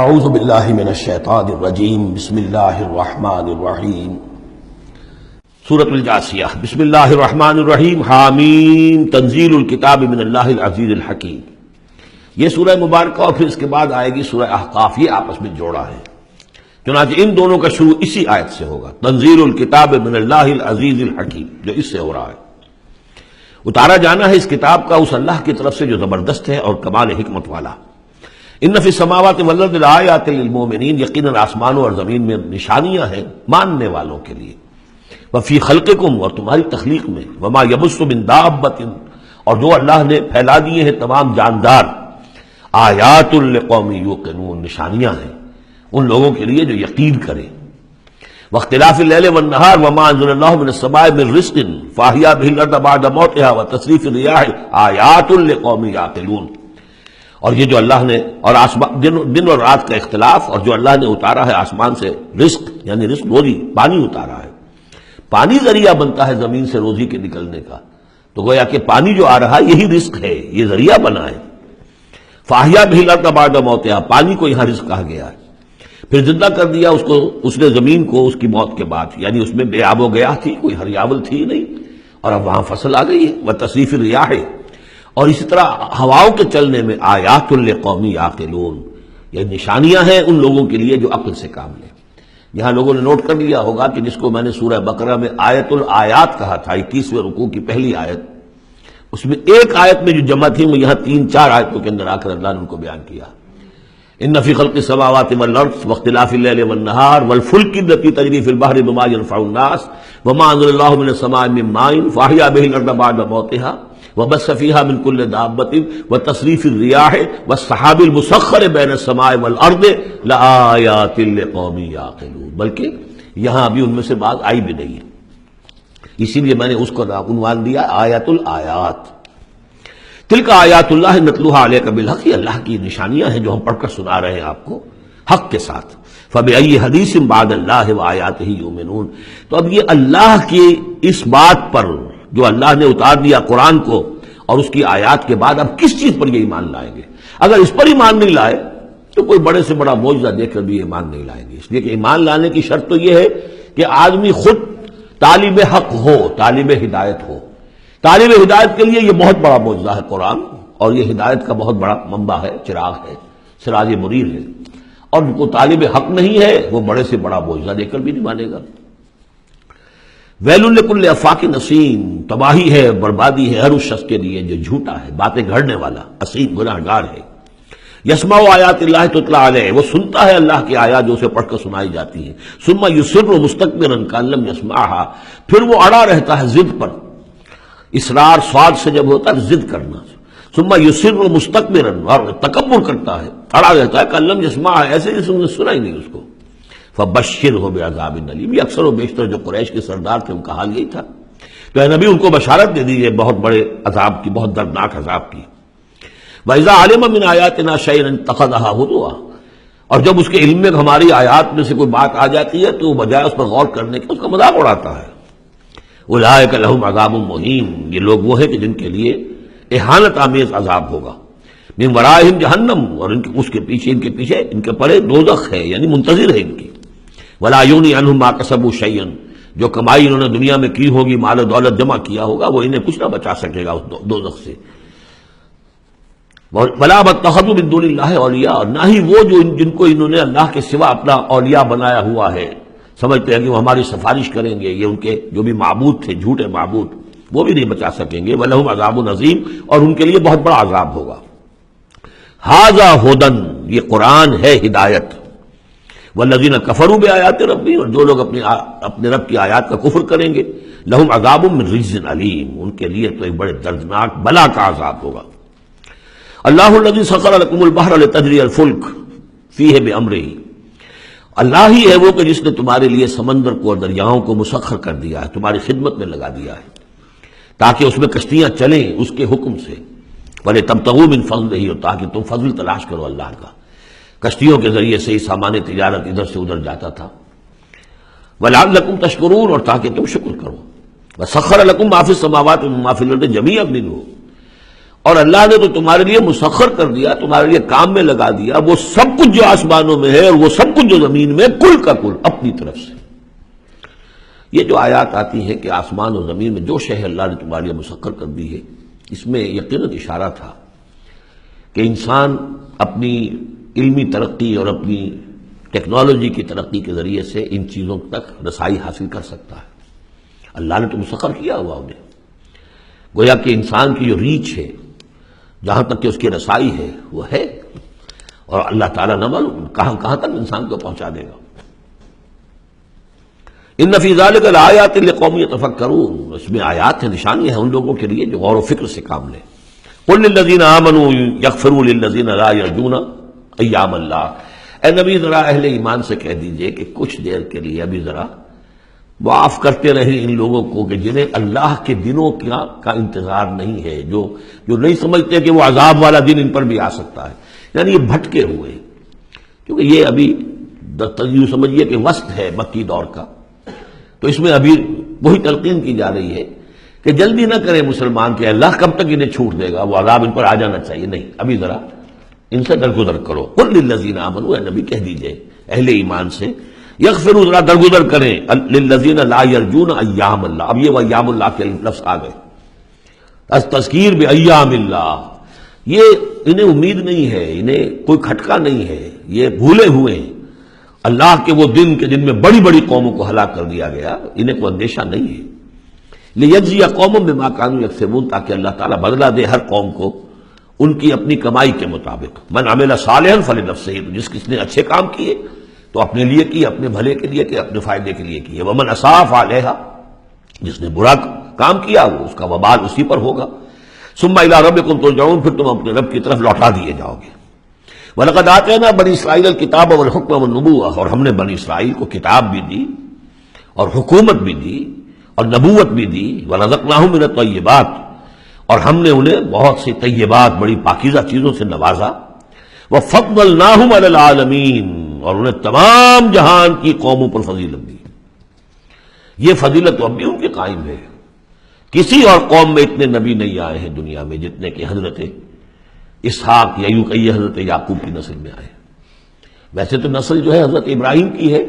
اعوذ باللہ من الشیطان الرجیم بسم اللہ الرحمن الرحیم سورۃ الجاثیہ بسم اللہ الرحمن الرحیم حامیم تنزیل الکتاب من اللہ العزیز الحکیم. یہ سورہ مبارکہ اور پھر اس کے بعد آئے گی سورہ احقاف، یہ آپس میں جوڑا ہے، چنانچہ ان دونوں کا شروع اسی آیت سے ہوگا، تنزیل الکتاب من اللہ العزیز الحکیم، جو اس سے ہو رہا ہے. اتارا جانا ہے اس کتاب کا اس اللہ کی طرف سے جو زبردست ہے اور کمال حکمت والا. ان فی السماوات والارض لآیات للمؤمنین، یقیناً آسمانوں اور زمین میں نشانیاں ہیں ماننے والوں کے لیے. وفی خلقکم، اور تمہاری تخلیق میں، وما یبث من دابۃ، اور جو اللہ نے پھیلا دیے ہیں تمام جاندار. آیات لقوم یوقنون، نشانیاں ہیں ان لوگوں کے لیے جو یقین کریں. واختلاف اللیل والنہار وما انزل اللہ من السماء من رزق فاحیا به الارض بعد موتها وتصریف الریاح آیات لقوم یعقلون. اور یہ جو اللہ نے اور دن اور رات کا اختلاف، اور جو اللہ نے اتارا ہے آسمان سے رزق، یعنی رزق روزی، پانی اتارا ہے. پانی ذریعہ بنتا ہے زمین سے روزی کے نکلنے کا، تو گویا کہ پانی جو آ رہا ہے یہی رزق ہے، یہ ذریعہ بنا ہے. فاحیا به الارض بعد موتها، پانی کو یہاں رزق کہا گیا ہے. پھر زندہ کر دیا اس نے زمین کو اس کی موت کے بعد، یعنی اس میں بے آب و گیا تھی، کوئی ہریاول تھی نہیں، اور اب وہاں فصل آ گئی ہے. وتصریف الریاح، اور اسی طرح ہواؤں کے چلنے میں آیات لقوم یعقلون، یہ نشانیاں ہیں ان لوگوں کے لیے جو عقل سے کام لیں. یہاں لوگوں نے نوٹ کر لیا ہوگا کہ جس کو میں نے سورہ بقرہ میں آیت الآیات کہا تھا، 21ویں رکوع کی پہلی آیت، اس میں ایک آیت میں جو جمع تھی وہ یہاں 3-4 آیتوں کے اندر آ کر اللہ نے ان کو بیان کیا. ان فی خلق السماوات والارض واختلاف اللیل والنہار والفلک التی تجری فی البحر بما ينفع الناس وما انزل اللہ من السماء من ماء فاحیا به الارض بعد موتها وبث فيها من كل دابة وتصريف الرياح والسحاب المسخر بين السماء والارض لآيات لقوم يعقلون. بلکہ یہاں ابھی ان میں سے بات آئی بھی نہیں ہے، اسی لیے میں نے اس کو عنوان دیا آیات الآیات. تلک آیات اللہ نتلوها علیک بالحق، یہ اللہ کی نشانیاں ہیں جو ہم پڑھ کر سنا رہے ہیں آپ کو حق کے ساتھ. فبأی حدیث بعد اللہ وآیاتہ یؤمنون. تو اب یہ اللہ کی اس بات پر جو اللہ نے اتار دیا قرآن کو اور اس کی آیات کے بعد اب کس چیز پر یہ ایمان لائیں گے؟ اگر اس پر ایمان نہیں لائے تو کوئی بڑے سے بڑا معجزہ دیکھ کر بھی ایمان نہیں لائیں گے. اس لیے کہ ایمان لانے کی شرط تو یہ ہے کہ آدمی خود طالب حق ہو، طالب ہدایت ہو. طالب ہدایت کے لیے یہ بہت بڑا معجزہ ہے قرآن، اور یہ ہدایت کا بہت بڑا منبع ہے، چراغ ہے، سراج منیر ہے. اور جو طالب حق نہیں ہے وہ بڑے سے بڑا معجزہ دیکھ کر بھی نہیں مانے گا. ویل لکل افاک نسیم، تباہی ہے، بربادی ہے ہر اس شخص کے لیے جو جھوٹا ہے، باتیں گھڑنے والا، اسیم، گناہگار ہے. یسمع آیات اللہ تتلی علیہ، وہ سنتا ہے اللہ کی آیات جو اسے پڑھ کر سنائی جاتی ہیں. ثم یصر مستکبرا کأن لم یسمعها، پھر وہ اڑا رہتا ہے ضد پر. اصرار صاد سے جب ہوتا ہے ضد کرنا. ثم یصر مستکبرا، اور تکبر کرتا ہے، اڑا رہتا ہے کأن لم یسمعها، ایسے جیسے انہوں نے سنا ہی نہیں اس کو. فبشرہ بعذاب الیم، یہ اکثر و بیشتر جو قریش کے سردار تھے ان کا حال یہی تھا. تو اے نبی ان کو بشارت دے دیجیے بہت بڑے عذاب کی، بہت دردناک عذاب کی. وَإِذَا عَلِمَ مِنْ آیَاتِنَا شَيْئًا اتَّخَذَهَا هُزُوًا، اور جب اس کے علم میں ہماری آیات میں سے کوئی بات آ جاتی ہے تو وہ بجائے اس پر غور کرنے کے اس کا مذاق اڑاتا ہے. اولئک لہم عذاب مہین، یہ لوگ وہ ہیں کہ جن کے لیے اہانت آمیز عذاب ہوگا. من ورائہم جہنم، اور اس کے پیچھے ان کے پڑے دوزخ ہے، یعنی منتظر ہے ان کی. ولا یغنی عنہم ما کسبوا شیئا، جو کمائی انہوں نے دنیا میں کی ہوگی، مال و دولت جمع کیا ہوگا، وہ انہیں کچھ نہ بچا سکے گا اس دوزخ سے. ولا اتخذوا من دون اللہ اولیاء، اور نہ ہی وہ جن کو انہوں نے اللہ کے سوا اپنا اولیاء بنایا ہوا ہے، سمجھتے ہیں کہ وہ ہماری سفارش کریں گے. یہ ان کے جو بھی معبود تھے، جھوٹے معبود، وہ بھی نہیں بچا سکیں گے. ولہم عذاب عظیم، اور ان کے لیے بہت بڑا عذاب ہوگا. ھذا ھدی، یہ قرآن ہے ہدایت. والذین کفروا بآیات ربہم، اور جو لوگ اپنے رب کی آیات کا کفر کریں گے، لہم عذاب من رجز علیم، ان کے لیے تو ایک بڑے دردناک بلا کا عذاب ہوگا. اللہ الذی سخر لکم البحر لتجری الفلک فیہ بامرہ، اللہ ہی ہے وہ کہ جس نے تمہارے لیے سمندر کو اور دریاؤں کو مسخر کر دیا ہے، تمہاری خدمت میں لگا دیا ہے، تاکہ اس میں کشتیاں چلیں اس کے حکم سے. وَلِتَبْتَغُوا مِن فَضْلِهِ، اور تاکہ تم فضل تلاش کرو اللہ کا. کشتیوں کے ذریعے سے ہی سامان تجارت ادھر سے ادھر جاتا تھا. وَلَعَلَّكُمْ تَشْكُرُونَ، اور تاکہ تم شکر کرو. وَسَخَّرَ لَكُم مَّا فِي السَّمَاوَاتِ وَمَا فِي الْأَرْضِ جَمِيعًا مِّنْهُ، اور اللہ نے تو تمہارے لیے مسخر کر دیا، تمہارے لیے کام میں لگا دیا وہ سب کچھ جو آسمانوں میں ہے اور وہ سب کچھ جو زمین میں، کل کا کل اپنی طرف سے۔ یہ جو آیات آتی ہیں کہ آسمان اور زمین میں جو شے اللہ نے تمہارے لیے مسخر کر دی ہے، اس میں یقیناً اشارہ تھا کہ انسان اپنی علمی ترقی اور اپنی ٹیکنالوجی کی ترقی کے ذریعے سے ان چیزوں تک رسائی حاصل کر سکتا ہے۔ اللہ نے تو مسخر کیا ہوا انہیں، گویا کہ انسان کی جو ریچ ہے، جہاں تک کہ اس کی رسائی ہے وہ ہے، اور اللہ تعالیٰ نہ معلوم کہاں کہاں تک انسان کو پہنچا دے گا۔ ان فی ذلک لآیات لقوم یتفکرون، اس میں آیات ہیں، نشانیاں ہیں ان لوگوں کے لیے جو غور و فکر سے کام لیں۔ قل للذین آمنوا یغفروا للذین لا یرجون ایام اللہ، اے نبی ذرا اہل ایمان سے کہہ دیجئے کہ کچھ دیر کے لیے ابھی ذرا معاف کرتے رہیں ان لوگوں کو کہ جنہیں اللہ کے دنوں کا انتظار نہیں ہے، جو نہیں سمجھتے کہ وہ عذاب والا دن ان پر بھی آ سکتا ہے، یعنی یہ بھٹکے ہوئے، کیونکہ یہ ابھی یوں سمجھیے کہ وسط ہے مکی دور کا، تو اس میں ابھی وہی تلقین کی جا رہی ہے کہ جلدی نہ کرے مسلمان کہ اللہ کب تک انہیں چھوٹ دے گا، وہ عذاب ان پر آ جانا چاہیے، نہیں، ابھی ذرا ان سے درگزر کرو۔ قل للذین آمنوا، اے نبی کہہ دیجئے اہل ایمان سے، یغفروا ذرا درگزر کریں، للذین لا یرجون ایام اللہ، اب یہ وہ ایام اللہ کے لفظ آ گئے، تذکیر بایام اللہ، یہ انہیں امید نہیں ہے، انہیں کوئی کھٹکا نہیں ہے، یہ بھولے ہوئے ہیں اللہ کے وہ دن کے جن میں بڑی بڑی قوموں کو ہلاک کر دیا گیا، انہیں کوئی اندیشہ نہیں ہے۔ لیجزی قوم بما کانوا یکسبون، تاکہ اللہ تعالیٰ بدلہ دے ہر قوم کو ان کی اپنی کمائی کے مطابق۔ من عمل صالحا فلنفسہ، جس کس نے اچھے کام کیے تو اپنے لیے کیے، اپنے بھلے کے لیے کیے، اپنے فائدے کے لیے کیے۔ ومن اساء فعلیہا، جس نے برا کام کیا وہ اس کا وبال اسی پر ہوگا۔ ثم الی ربکم ترجعون، پھر تم اپنے رب کی طرف لوٹا دیے جاؤ گے۔ وَلَقَدْ آتَيْنَا بَنِي إِسْرَائِيلَ الْكِتَابَ وَالْحُكْمَ وَالنُّبُوَّةَ، اور ہم نے بنی اسرائیل کو کتاب بھی دی اور حکومت بھی دی اور نبوت بھی دی۔ وَرَزَقْنَاهُم مِّنَ الطَّيِّبَاتِ، اور ہم نے انہیں بہت سی طیبات، بڑی پاکیزہ چیزوں سے نوازا۔ وَفَضَّلْنَاهُمْ عَلَى الْعَالَمِينَ، اور انہیں تمام جہان کی قوموں پر فضیلت دی۔ یہ فضیلت تو اب بھی ان کے قائم ہے، کسی اور قوم میں اتنے نبی نہیں آئے ہیں دنیا میں جتنے کہ حضرت اسحاق یا یوں کہیے حضرت یعقوب کی نسل میں آئے۔ ویسے تو نسل جو ہے حضرت ابراہیم کی ہے،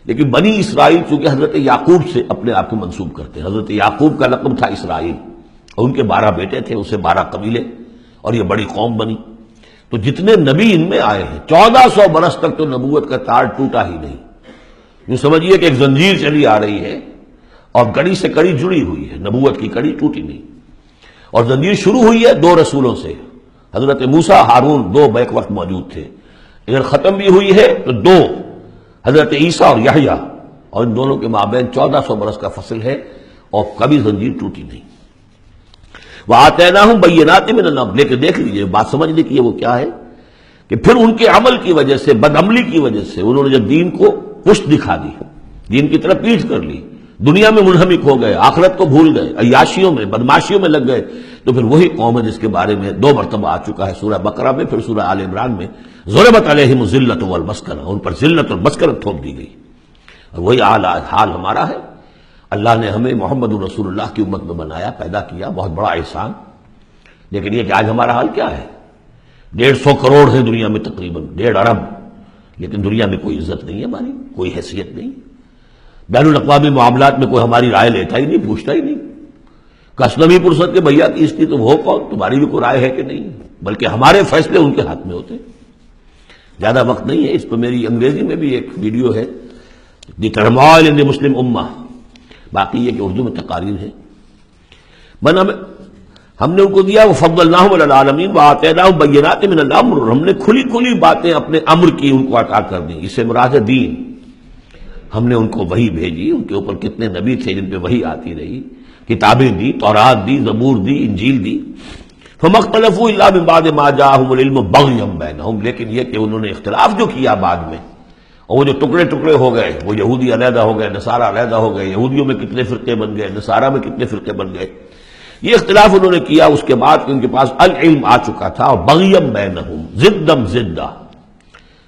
لیکن بنی اسرائیل چونکہ حضرت یعقوب سے اپنے آپ کو منسوب کرتے ہیں، حضرت یعقوب کا لقب تھا اسرائیل، اور ان کے 12 بیٹے تھے، اسے 12 قبیلے، اور یہ بڑی قوم بنی۔ تو جتنے نبی ان میں آئے ہیں، 1400 برس تک تو نبوت کا تار ٹوٹا ہی نہیں۔ یوں سمجھیے کہ ایک زنجیر چلی آ رہی ہے اور کڑی سے کڑی جڑی ہوئی ہے، نبوت کی کڑی ٹوٹی نہیں، اور زنجیر شروع ہوئی ہے 2 رسولوں سے، حضرت موسیٰ، ہارون، 2 بیک وقت موجود تھے، اگر ختم بھی ہوئی ہے تو 2، حضرت عیسیٰ اور یحییٰ، اور ان دونوں کے مابین 1400 برس کا فصل ہے اور کبھی زنجیر ٹوٹی نہیں۔ وَآتَيْنَاهُمْ بَيِّنَاتٍ مِّنَ الْأَمْرِ، لیکن دیکھ لیجیے بات سمجھنے کی وہ کیا ہے کہ پھر ان کے عمل کی وجہ سے، بدعملی کی وجہ سے، انہوں نے جب دین کو پشت دکھا دی، دین کی طرف پیٹھ کر لی، دنیا میں منہمک ہو گئے، آخرت کو بھول گئے، عیاشیوں میں، بدماشیوں میں لگ گئے، تو پھر وہی قوم ہے جس کے بارے میں 2 مرتبہ آ چکا ہے سورہ بقرہ میں، پھر سورہ آل عمران میں، ضربت علیہم الذلۃ والمسکنہ، ان پر ذلت اور مسکنت تھوپ دی گئی۔ اور وہی حال ہمارا ہے۔ اللہ نے ہمیں محمد رسول اللہ کی امت میں بنایا، پیدا کیا، بہت بڑا احسان، لیکن یہ کہ آج ہمارا حال کیا ہے؟ 150 کروڑ ہے دنیا میں، تقریباً 1.5 ارب، لیکن دنیا میں کوئی عزت نہیں ہے ہماری، کوئی حیثیت نہیں، بین الاقوامی معاملات میں کوئی ہماری رائے لیتا ہی نہیں، پوچھتا ہی نہیں۔ کسٹم ہی پرسد کے بھیا کی اس کی تو وہ کون، تمہاری بھی کوئی رائے ہے کہ نہیں، بلکہ ہمارے فیصلے ان کے ہاتھ میں ہوتے۔ زیادہ وقت نہیں ہے، اس پہ میری انگریزی میں بھی ایک ویڈیو ہے، دی ٹرموائل ان دی مسلم امہ، باقی یہ کہ اردو میں تقاریر ہے۔ ہم نے ان کو دیا وَفَضَّلْنَاهُمْ عَلَى الْعَالَمِينَ وَآتَيْنَاهُمْ بَيِّنَاتٍ مِّنَ الْأَمْرِ، ہم نے کھلی کھلی باتیں اپنے امر کی ان کو عطا کر دیں، اس سے مراد ہے دین۔ ہم نے ان کو وحی بھیجی، ان کے اوپر کتنے نبی تھے جن پہ وحی آتی رہی، کتابیں دی، تورات دی، زبور دی، انجیل دی۔ فَمَا اخْتَلَفُوا إِلَّا مِن بَعْدِ مَا جَاءَهُمُ الْعِلْمُ بَغْيًا بَيْنَهُمْ، لیکن یہ کہ انہوں نے اختلاف جو کیا بعد میں، اور وہ جو ٹکڑے ٹکڑے ہو گئے، وہ یہودی علیحدہ ہو گئے، نصارہ علیحدہ ہو گئے، یہودیوں میں کتنے فرقے بن گئے، نصارہ میں کتنے فرقے بن گئے، یہ اختلاف انہوں نے کیا اس کے بعد کہ ان کے پاس العلم آ چکا تھا، اور بغیم بینہم، ضدم ضدہ،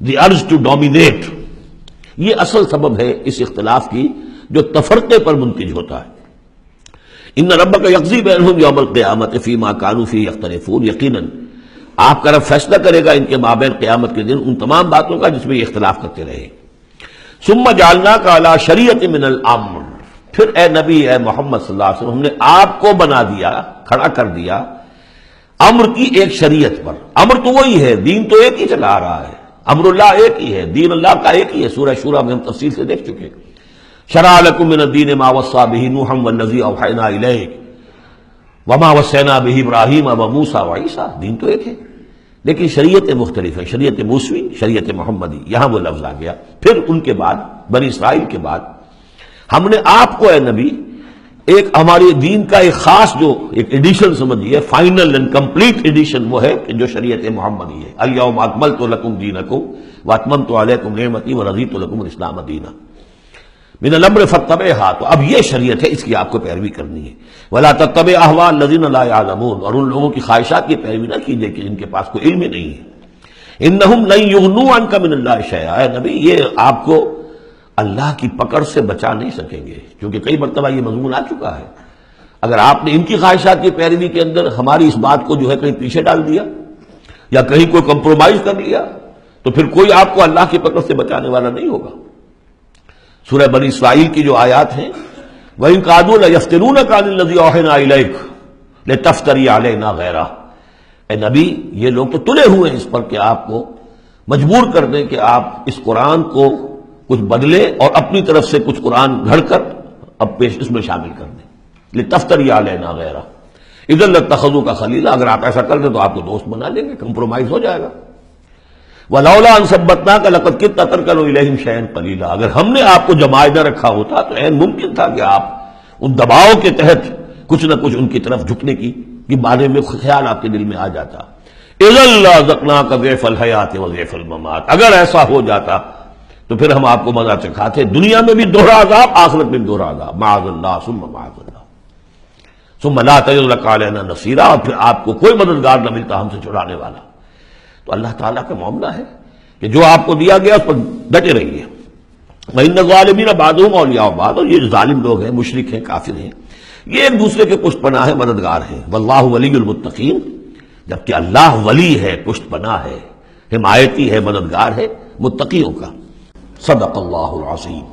دی ارج ٹو ڈومینیٹ، یہ اصل سبب ہے اس اختلاف کی جو تفرقے پر منتج ہوتا ہے۔ ان ربک یقضی بینہم یوم القیامت فیما کانوا فیہ یختلفون، یقیناً آپ کا رب فیصلہ کرے گا ان کے مابین قیامت کے دن ان تمام باتوں کا جس میں یہ اختلاف کرتے رہے۔ ثم جعلناک علی شریعۃ من الامر، پھر اے نبی اے محمد صلی اللہ علیہ وسلم ہم نے آپ کو بنا دیا، کھڑا کر دیا امر کی ایک شریعت پر۔ امر تو وہی ہے، دین تو ایک ہی چلا آ رہا ہے، امر اللہ ایک ہی ہے، دین اللہ کا ایک ہی ہے، سورہ شورى میں ہم تفصیل سے دیکھ چکے۔ شرع لکم من الدین ما وصى به نوحا والذی اوحینا الیک وما وصینا به ابراہیم وموسیٰ وعیسیٰ، دین تو ایک ہے لیکن شریعتیں مختلف ہیں، شریعت موسوی، شریعت محمدی، یہاں وہ لفظ آ گیا۔ پھر ان کے بعد بنی اسرائیل کے بعد ہم نے آپ کو اے نبی ایک ہمارے دین کا ایک خاص جو ایک ایڈیشن سمجھیے، فائنل اینڈ کمپلیٹ ایڈیشن وہ ہے کہ جو شریعت محمدی ہے۔ الیوم اکملت لکم دینکم واتممت علیکم نعمتی ورضیت لکم الاسلام دینا من الامر فاتبعھا، تو اب یہ شریعت ہے، اس کی آپ کو پیروی کرنی ہے۔ ولا تتبع اہواء الذین لا یعلمون، اور ان لوگوں کی خواہشات کی پیروی نہ کیجیے کہ ان کے پاس کوئی علم ہی نہیں ہے۔ انہم لن یغنوا عنک من اللہ شیئا، اے نبی یہ آپ کو اللہ کی پکڑ سے بچا نہیں سکیں گے، کیونکہ کئی مرتبہ یہ مضمون آ چکا ہے۔ اگر آپ نے ان کی خواہشات کی پیروی کے اندر ہماری اس بات کو جو ہے کہیں پیچھے ڈال دیا یا کہیں کوئی کمپرومائز کر لیا تو پھر کوئی آپ کو اللہ کی پکڑ سے بچانے والا نہیں ہوگا۔ سورہ بنی اسرائیل کی جو آیات ہیں، وَإِن كَادُوا لَيَفْتِنُونَكَ عَنِ الَّذِي أَوْحَيْنَا إِلَيْكَ لِتَفْتَرِيَ عَلَيْنَا غَيْرَهُ، اے نبی یہ لوگ تو تلے ہوئے ہیں اس پر کہ آپ کو مجبور کر دیں کہ آپ اس قرآن کو کچھ بدلے اور اپنی طرف سے کچھ قرآن گھڑ کر اب پیش اس میں شامل کر دیں۔ لِتَفْتَرِيَ عَلَيْنَا غَيْرَهُ إِذًا لَاتَّخَذُوكَ خَلِيلًا، اگر آپ ایسا کر دیں تو آپ کو دوست بنا لیں گے، کمپرومائز ہو جائے گا۔ وَلَوْلَا أَن ثَبَّتْنَاكَ لَقَدْ كِدتَّ تَرْكَنُ إِلَيْهِمْ شَيْئًا قَلِيلًا، اگر ہم نے آپ کو جمائے نہ رکھا ہوتا تو عین ممکن تھا کہ آپ ان دباؤ کے تحت کچھ نہ کچھ ان کی طرف جھکنے کی بارے میں خیال آپ کے دل میں آ جاتا۔ إِذًا لَأَذَقْنَاكَ ضِعْفَ الْحَيَاةِ وَضِعْفَ الْمَمَاتِ، اگر ایسا ہو جاتا تو پھر ہم آپ کو مزہ چکھاتے، دنیا میں بھی دوہرا عذاب، آخرت میں بھی دوہرا عذاب، معاذ اللہ ثم معاذ اللہ ثم لا تجد لك علينا نصيرا، اور پھر آپ کو کوئی مددگار نہ ملتا ہم سے چھڑانے والا۔ تو اللہ تعالیٰ کا معاملہ ہے کہ جو آپ کو دیا گیا اس پر ڈٹے رہیے۔ وَإِنَّ الظَّالِمِينَ بَعْضُهُمْ أَوْلِيَاءُ بَعْضٍ، اور یہ ظالم لوگ ہیں، مشرک ہیں، کافر ہیں، یہ ایک دوسرے کے پشت پناہ ہیں، مددگار ہیں۔ وَاللَّهُ وَلِيُّ الْمُتَّقِينَ، جبکہ اللہ ولی ہے، پشت پناہ ہے، حمایتی ہے، مددگار ہے متقیوں کا۔ صدق اللہ العظیم۔